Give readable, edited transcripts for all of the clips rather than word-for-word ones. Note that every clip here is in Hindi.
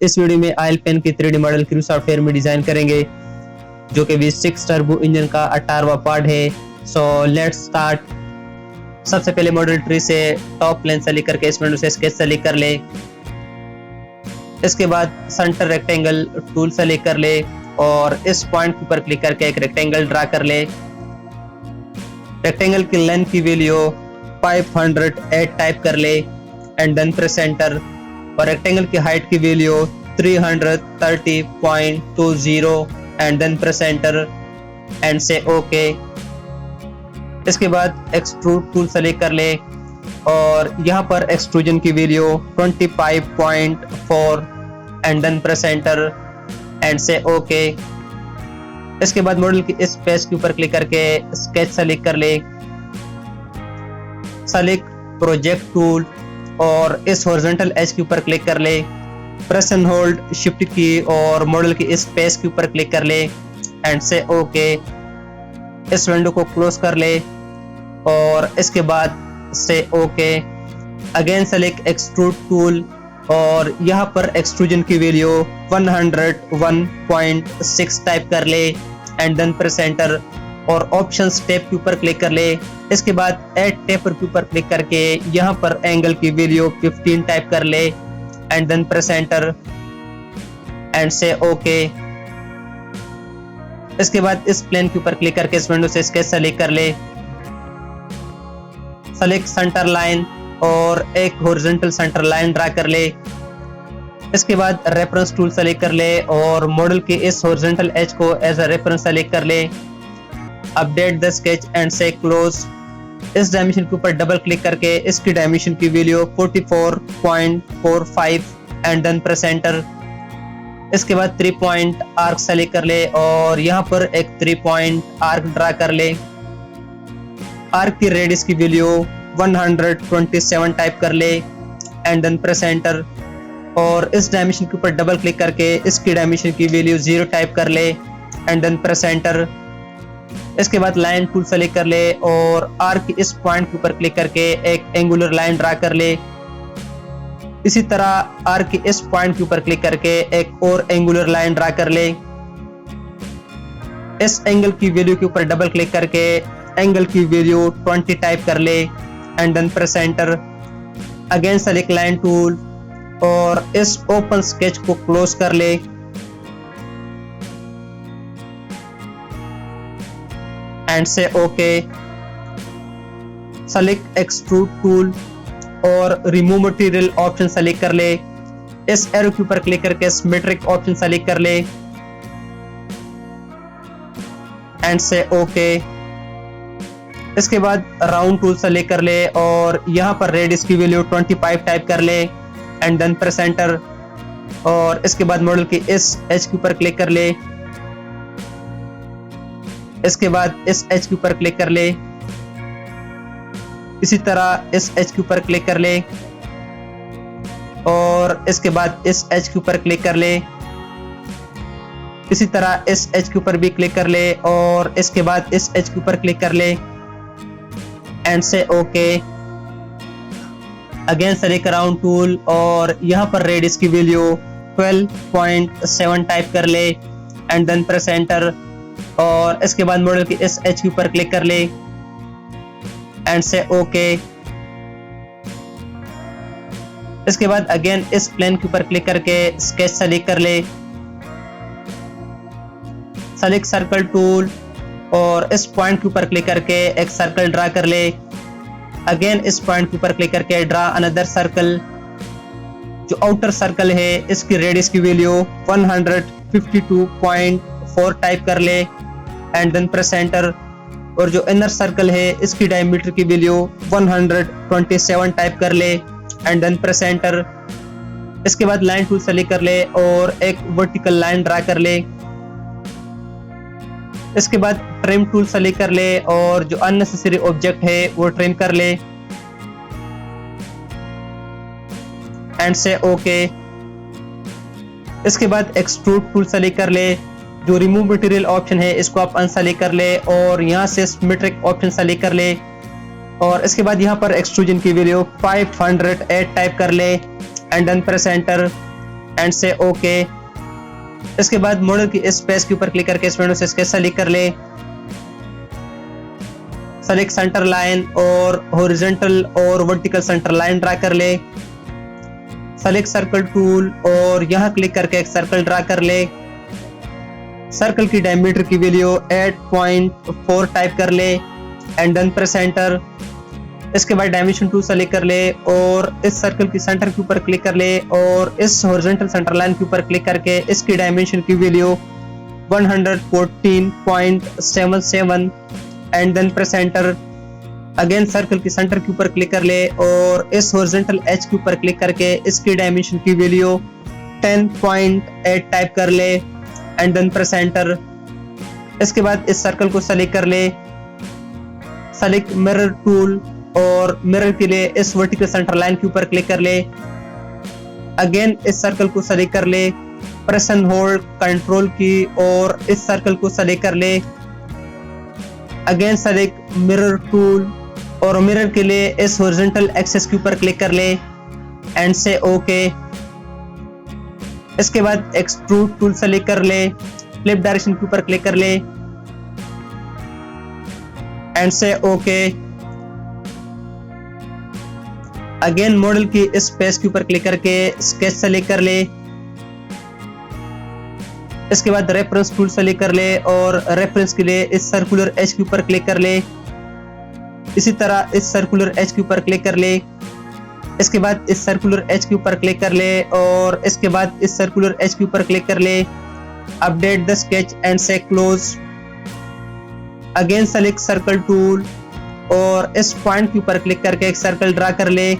इस वीडियो में आयल पेन की 3D मॉडल क्रू सॉफ्टवेयर में डिजाइन करेंगे जो कि V6 टर्बो इंजन का 18वां पार्ट है। So let's start. सबसे पहले मॉडल ट्री से टॉप प्लेन सेलेक्ट करके इस विंडो से स्केच सेलेक्ट कर ले। इसके बाद सेंटर रेक्टेंगल टूल सेलेक्ट कर ले और इस पॉइंट के ऊपर क्लिक करके एक रेक्टेंगल ड्रा कर ले। रेक्टेंगल की लेंथ की वैल्यू 508 टाइप कर ले एंड देन प्रेस एंटर। और रेक्टेंगल की हाइट की value 330.20 and then press enter and से ओके। इसके बाद एक्सट्रूड टूल सेलेक्ट कर ले और यहाँ पर एक्सट्रूजन की value 25.4 and then press enter and से ओके। इसके बाद मॉडल की इस पेज के ऊपर क्लिक करके स्केच सेलेक्ट कर ले। सेलेक्ट प्रोजेक्ट टूल और इस हॉरिजॉन्टल एज के ऊपर क्लिक कर ले। प्रेस एंड होल्ड शिफ्ट की और मॉडल की इस पेज के ऊपर क्लिक कर ले एंड से ओके। इस विंडो को क्लोज कर ले और इसके बाद से okay. Again select extrude tool और यहाँ पर एक्सट्रूजन की वैल्यू 101.6 टाइप कर ले एंड देन प्रेस एंटर और ऑप्शंस टैब के ऊपर क्लिक कर ले। इसके बाद ऐड टेपर के ऊपर क्लिक करके यहाँ पर एंगल की वैल्यू 15 टाइप कर ले and then press enter and से ओके। इसके बाद इस प्लेन के ऊपर क्लिक करके इस विंडो से स्केच सेलेक्ट कर ले। सेलेक्ट सेंटर लाइन और एक हॉरिजॉन्टल सेंटर लाइन ड्रा कर ले। इसके बाद रेफरेंस टूल सेलेक्ट कर ले और मॉडल के इस हॉरिजॉन्टल एज को एज अ रेफरेंस सेलेक्ट कर ले। Update the sketch and say close. इस डायमेंशन के ऊपर डबल क्लिक करके इसकी डायमेंशन की value 44.45 and then press enter. इसके बाद 3 पॉइंट आर्क सेलेक्ट कर ले और यहाँ पर एक 3 पॉइंट आर्क ड्रा कर ले। आर्क की रेडियस की वैल्यू 127 टाइप कर ले एंड देन प्रेस एंटर और इस डायमेंशन के ऊपर डबल क्लिक करके इसकी डायमेंशन की वैल्यू 0 टाइप कर ले एंड देन प्रेस एंटर। इसके बाद लाइन टूल सेलेक्ट कर ले और आर्क की इस पॉइंट के ऊपर क्लिक करके एक एंगुलर लाइन ड्रा कर ले। इसी तरह आर्क की इस पॉइंट के ऊपर क्लिक करके एक और एंगुलर लाइन ड्रा कर ले। इस एंगल की वैल्यू के ऊपर डबल क्लिक करके एंगल की वैल्यू 20 टाइप कर ले and then press enter. Again select line tool और इस ओपन स्केच को क्लोज कर ले। एंड से ओके। सेलेक्ट एक्सट्रूड टूल और रिमूव मटेरियल ऑप्शन सेलेक्ट कर ले। इस एरो के ऊपर क्लिक करके सिमेट्रिक ऑप्शन सेलेक्ट कर ले एंड से ओके। इसके बाद राउंड टूल सेलेक्ट कर ले और यहाँ पर रेडियस की वैल्यू 25 टाइप कर ले एंड देन प्रेस एंटर और इसके बाद मॉडल के इस एज के ऊपर क्लिक कर ले। इसके बाद इस एज के ऊपर क्लिक कर ले। इसी तरह इस एज के ऊपर क्लिक कर ले और इसके बाद इस एज के ऊपर क्लिक कर ले। इसी तरह इस एज के ऊपर भी क्लिक कर ले और इसके बाद इस एज के ऊपर क्लिक कर ले एंड से okay. Again select round tool और यहाँ पर रेडियस की वैल्यू 12.7 टाइप कर ले एंड देन प्रेस एंटर और इसके बाद मॉडल के इस एज के ऊपर क्लिक कर ले एंड से ओके। इसके बाद अगेन इस प्लेन के ऊपर क्लिक करके स्केच सेलेक्ट कर ले। सेलेक्ट सर्कल टूल और इस पॉइंट के ऊपर क्लिक करके एक सर्कल ड्रा कर ले। अगेन इस पॉइंट के ऊपर क्लिक करके ड्रा अनदर सर्कल। जो आउटर सर्कल है इसकी रेडियस की वैल्यू 152.4 टाइप कर ले एंड देन प्रेस एंटर और जो इनर सर्कल है इसकी डायमीटर की वैल्यू 127 टाइप कर ले एंड देन प्रेस एंटर। इसके बाद लाइन टूल सेलेक्ट कर ले और एक वर्टिकल लाइन ड्रा कर ले। इसके बाद ट्रिम टूल सेलेक्ट कर ले और जो अननेसेसरी ऑब्जेक्ट है वो ट्रिम कर ले एंड से ओके। इसके बाद एक्सट्रूड टूल सेलेक्ट कर ले। जो रिमूव मटेरियल ऑप्शन है इसको आप अनसेलेक्ट कर ले और यहाँ से सिमेट्रिक ऑप्शन सेलेक्ट कर ले और इसके बाद यहाँ पर एक्सट्रूजन की वैल्यू 508 टाइप कर ले and then press enter and से ओके। इसके बाद मॉडल की इस स्पेस के ऊपर क्लिक करके इस विंडो से स्केच सेलेक्ट कर ले। सेलेक्ट सेंटर लाइन और हॉरिजॉन्टल और वर्टिकल सेंटर लाइन ड्रा कर ले। सेलेक्ट सर्कल टूल और यहां क्लिक करके एक सर्कल ड्रा कर ले। सर्कल की डायमीटर की वैल्यू 8.4 टाइप कर ले एंड देन प्रेस एंटर। इसके बाद डायमेंशन टूल सेलेक्ट कर ले और इस सर्कल की सेंटर के ऊपर क्लिक कर ले और इस हॉरिजॉन्टल सेंटर लाइन के ऊपर क्लिक करके इसकी डायमेंशन की value 114.77 and then press enter. Again circle की सेंटर के ऊपर क्लिक कर ले और इस हॉरिजॉन्टल एज के ऊपर क्लिक करके इसकी डायमेंशन की वैल्यू 10.8 टाइप कर ले एंड देन प्रेस एंटर। इसके बाद इस सर्कल को सेलेक्ट कर ले। सेलेक्ट मिरर टूल और मिरर के लिए इस वर्टिकल सेंटर लाइन के ऊपर क्लिक कर ले। अगेन इस सर्कल को सेलेक्ट कर ले, प्रेस एंड होल्ड कंट्रोल की और इस सर्कल को सेलेक्ट कर ले। अगेन सेलेक्ट मिरर टूल और मिरर के लिए इस हॉरिजॉन्टल एक्सिस के ऊपर क्लिक कर ले एंड से ओके। इसके बाद एक्सट्रूड टूल सेलेक्ट कर ले, फ्लिप डायरेक्शन के ऊपर क्लिक कर ले एंड से ओके। अगेन मॉडल की इस स्पेस के ऊपर क्लिक करके स्केच सेलेक्ट कर ले। इसके बाद रेफरेंस टूल सेलेक्ट कर ले और रेफरेंस के लिए इस सर्कुलर एज के ऊपर क्लिक कर ले। इसी तरह इस सर्कुलर एज के ऊपर क्लिक कर ले। इसके बाद इस सर्कुलर एज के ऊपर क्लिक कर ले और इसके बाद इस सर्कुलर एज के ऊपर क्लिक कर ले। Update the sketch and say close. Again select circle tool और इस पॉइंट के ऊपर क्लिक करके एक सर्कल ड्रा कर ले।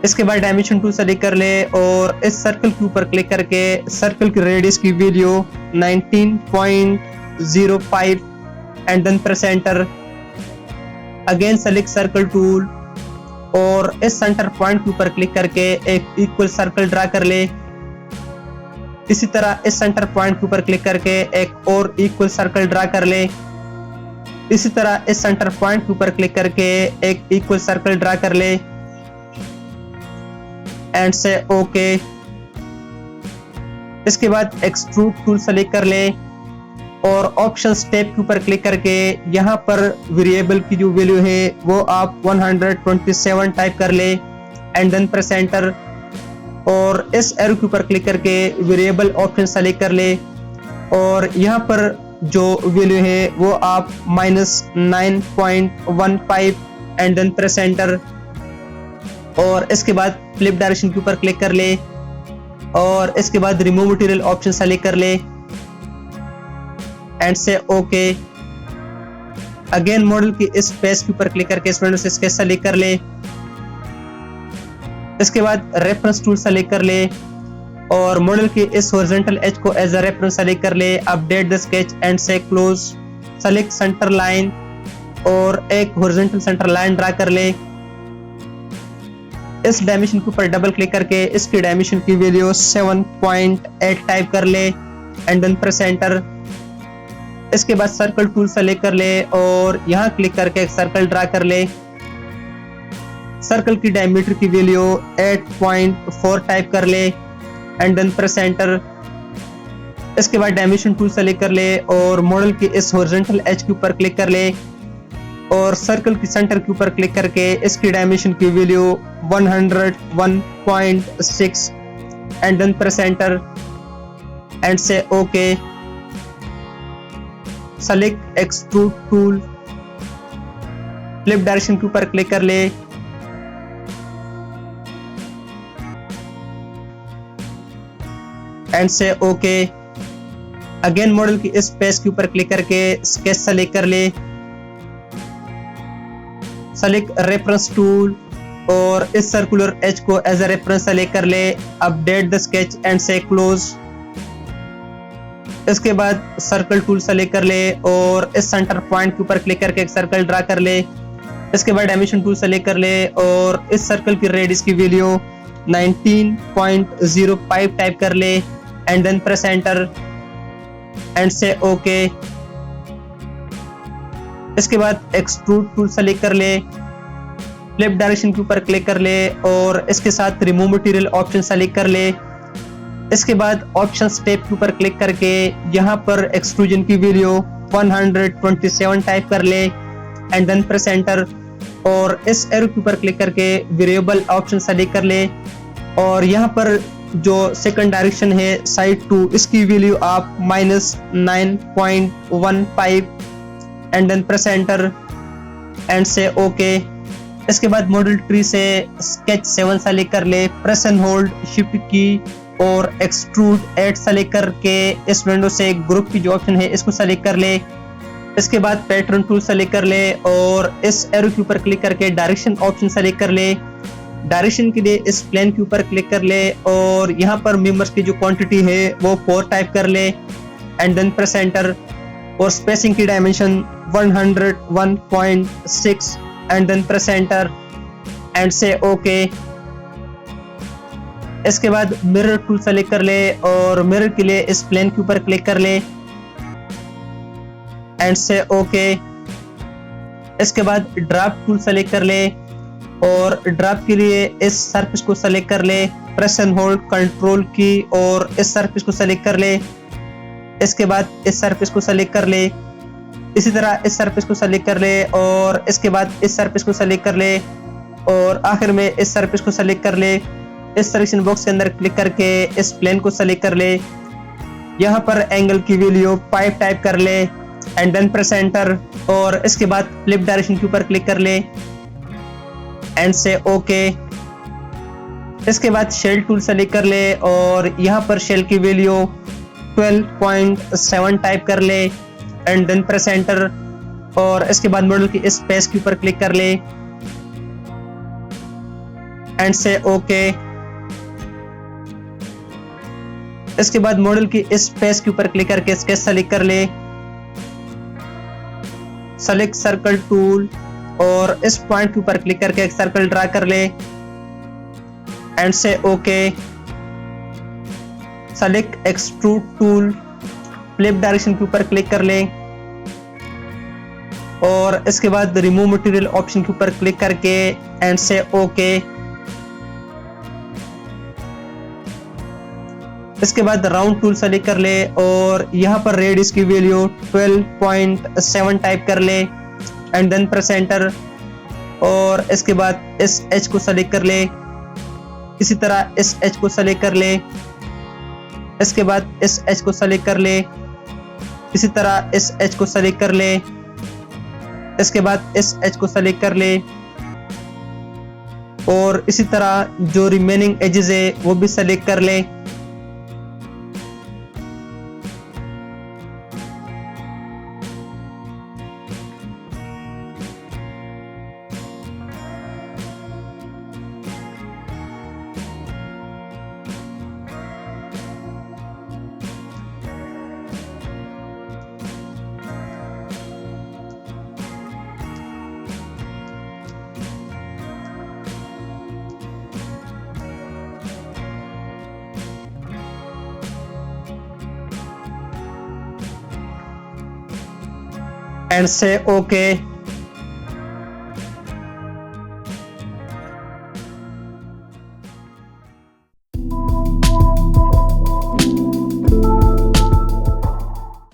इसके बाद डायमेंशन टूल सेलेक्ट कर ले और इस सर्कल के ऊपर क्लिक करके सर्कल की रेडियस की value 19.05 and then press enter. Again select circle tool और इस सेंटर पॉइंट के ऊपर क्लिक करके एक इक्वल सर्कल ड्रा कर ले। इसी तरह इस सेंटर पॉइंट के ऊपर क्लिक करके एक और इक्वल सर्कल ड्रा कर ले। इसी तरह इस सेंटर पॉइंट के ऊपर क्लिक करके एक इक्वल सर्कल ड्रा कर ले एंड से ओके। इसके बाद एक्सट्रूड टूल सेलेक्ट कर ले और ऑप्शन स्टेप के ऊपर क्लिक करके यहाँ पर वेरिएबल की जो वैल्यू है वो आप 127 टाइप कर ले एंड देन प्रेस एंटर। और इस एरो के ऊपर क्लिक करके वेरिएबल ऑप्शन सेलेक्ट कर ले और यहाँ पर जो वैल्यू है वो आप -9.15 एंड देन प्रेस एंटर। और इसके बाद फ्लिप डायरेक्शन के ऊपर क्लिक कर ले और इसके बाद रिमूव मटेरियल ऑप्शन सेलेक्ट कर ले एंड से ओके। अगेन मॉडल की इस स्पेस के ऊपर क्लिक करके इस विंडो से स्केच सेलेक्ट कर ले। इसके बाद रेफरेंस टूल सेलेक्ट कर ले और मॉडल की इस हॉरिजॉन्टल एज को एज अ रेफरेंस सेलेक्ट कर ले। Update the sketch and say close. Select centre line और एक हॉरिजॉन्टल सेंटर लाइन ड्रा कर ले। इस डायमेंशन के ऊपर डबल क्लिक करके इसकी डायमेंशन की वैल्यू 7.8 टाइप कर ले एंड देन प्रेस एंटर। इसके बाद सर्कल टूल सेलेक्ट कर ले और यहां क्लिक करके एक सर्कल ड्रा कर ले। सर्कल की डायमीटर की वैल्यू 8.4 टाइप कर ले एंड देन प्रेस एंटर। इसके बाद डायमेंशन टूल सेलेक्ट कर ले और मॉडल की इस हॉरिजॉन्टल एज के ऊपर क्लिक कर ले और सर्कल की सेंटर के ऊपर क्लिक करके इसकी डायमेंशन की value 101.6 and then press enter and से okay. Select extrude tool, flip direction के ऊपर क्लिक कर ले एंड से ओके। अगेन मॉडल की इस स्पेस के ऊपर क्लिक करके स्केच सेलेक्ट कर ले। सेलेक्ट रेफरेंस टूल और इस सर्कुलर एज को एज अ रेफरेंस सेलेक्ट कर ले। Update the sketch and say close. इसके बाद सर्कल टूल सेलेक्ट कर ले और इस सेंटर पॉइंट के ऊपर क्लिक करके एक सर्कल ड्रा कर ले। इसके बाद डायमेंशन टूल सेलेक्ट कर ले और इस सर्कल की रेडियस की वैल्यू 19.05 टाइप कर ले and then press enter and से ओके। इसके बाद एक्सट्रूड टूल सेलेक्ट कर ले फ्लिप डायरेक्शन के ऊपर क्लिक कर ले और इसके साथ रिमूव मटेरियल ऑप्शन सेलेक्ट कर ले। इसके बाद ऑप्शन स्टेप के ऊपर क्लिक करके यहाँ पर एक्सट्रूजन की वैल्यू 127 टाइप कर ले एंड देन प्रेस एंटर। और इस एरो के ऊपर क्लिक करके वेरिएबल ऑप्शन सेलेक्ट कर ले और यहाँ पर जो सेकंड डायरेक्शन है साइड टू, इसकी वैल्यू आप -9.15 and then press enter and से ओके। इसके बाद मॉडल ट्री से स्केच 7 सेलेक्ट कर ले, प्रेस एंड होल्ड शिफ्ट की और एक्सट्रूड 8 सेलेक्ट करके इस विंडो से ग्रुप की जो ऑप्शन है इसको सेलेक्ट कर ले। इसके बाद पैटर्न टूल सेलेक्ट कर ले और इस एरो के ऊपर क्लिक करके डायरेक्शन ऑप्शन सेलेक्ट कर ले। डायरेक्शन के लिए इस प्लेन के ऊपर क्लिक कर ले और यहाँ पर मेंबर्स की जो क्वांटिटी है वो 4 टाइप कर ले एंड देन प्रेस एंटर। और स्पेसिंग की dimension 101.6 and then press enter and से ओके। इसके बाद मिरर टूल सेलेक्ट कर ले और मिरर के लिए इस प्लेन के ऊपर क्लिक कर ले एंड से ओके। इसके बाद ड्राफ्ट टूल सेलेक्ट कर ले और ड्राफ्ट के लिए इस सरफेस को सेलेक्ट कर ले, प्रेस एंड होल्ड कंट्रोल की और इस सरफेस को सेलेक्ट कर ले। इसके बाद इस सरफेस को सेलेक्ट कर ले, इसी तरह इस सरफेस को सेलेक्ट कर ले और इसके बाद इस सरफेस को सेलेक्ट कर ले और आखिर में इस सरफेस को सेलेक्ट कर ले। इस सिलेक्शन बॉक्स के अंदर क्लिक करके इस प्लेन को सेलेक्ट कर ले। यहाँ पर एंगल की वैल्यू 5 टाइप कर ले एंड देन प्रेस एंटर और इसके बाद फ्लिप डायरेक्शन के ऊपर क्लिक कर ले एंड से ओके। इसके बाद शेल टूल सेलेक्ट कर ले और यहाँ पर शेल की वैल्यू 12.7 टाइप कर ले एंड देन प्रेस एंटर और इसके बाद मॉडल की इस पेज के ऊपर क्लिक कर ले एंड से ओके। इसके बाद मॉडल की इस पेज के ऊपर क्लिक करके स्केच सेलेक्ट कर ले, सेलेक्ट सर्कल टूल और इस पॉइंट के ऊपर क्लिक करके एक सर्कल ड्रा कर ले एंड से okay. Select extrude tool, flip direction के ऊपर क्लिक कर ले और इसके बाद रिमूव मटेरियल ऑप्शन के ऊपर क्लिक करके एंड से ओके। इसके बाद राउंड टूल सेलेक्ट कर ले और यहाँ पर रेडियस की वैल्यू 12.7 टाइप कर ले एंड देन प्रेस एंटर और इसके बाद इस एच को सेलेक्ट कर ले, इसी तरह इस एच को सेलेक्ट कर ले। इसके बाद इस एच को सेलेक्ट कर ले, इसी तरह इस एच को सेलेक्ट कर ले। इसके बाद इस एच को सेलेक्ट कर ले और इसी तरह जो रिमेनिंग एजेस है वो भी सेलेक्ट कर ले। एंड से ओके।